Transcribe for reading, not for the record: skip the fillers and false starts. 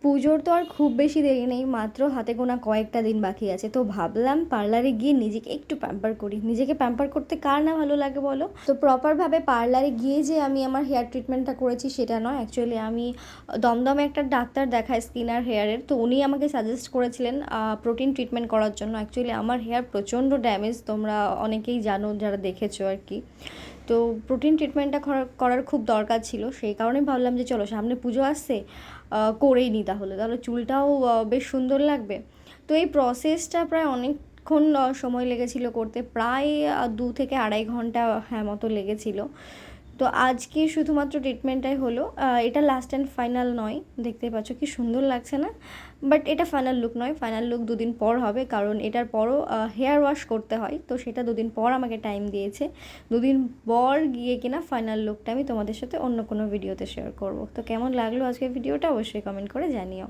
পুজোর তো আর খুব বেশি দেরি নেই, মাত্র হাতে গোনা কয়েকটা দিন বাকি আছে। তো ভাবলাম পার্লারে গিয়ে নিজেকে একটু প্যাম্পার করি। নিজেকে প্যাম্পার করতে কার না ভালো লাগে বলো? তো প্রপারভাবে পার্লারে গিয়ে যে আমি আমার হেয়ার ট্রিটমেন্টটা করেছি সেটা নয়, অ্যাকচুয়ালি আমি দমদমে একটা ডাক্তার দেখাই স্কিন আর হেয়ারের, তো উনি আমাকে সাজেস্ট করেছিলেন প্রোটিন ট্রিটমেন্ট করার জন্য। অ্যাকচুয়ালি আমার হেয়ার প্রচণ্ড ড্যামেজ, তোমরা অনেকেই জানো যারা দেখেছো আর কি। তো প্রোটিন ট্রিটমেন্টটা করার খুব দরকার ছিল, সেই কারণেই ভাবলাম যে চলো সামনে পুজো আসছে, করেই নিই, তাহলে চুলটাও বেশ সুন্দর লাগবে। তো এই প্রসেসটা প্রায় অনেকক্ষণ সময় লেগেছিল করতে, প্রায় 2 থেকে আড়াই ঘন্টা হ্যাঁ মতো লেগেছিল। তো আজকে শুধুমাত্র ট্রিটমেন্টটাই হলো, এটা লাস্ট অ্যান্ড ফাইনাল নয়, দেখতেই পাচ্ছ কি সুন্দর লাগছে না? বাট এটা ফাইনাল লুক নয়, ফাইনাল লুক 2 দিন পর হবে, কারণ এটার পরও হেয়ার ওয়াশ করতে হয়, তো সেটা 2 দিন পর আমাকে টাইম দিয়েছে। 2 দিন পর গিয়ে কিনা ফাইনাল লুকটা আমি তোমাদের সাথে অন্য কোনো ভিডিওতে শেয়ার করব। তো কেমন লাগলো আজকের ভিডিওটা অবশ্যই কমেন্ট করে জানিও।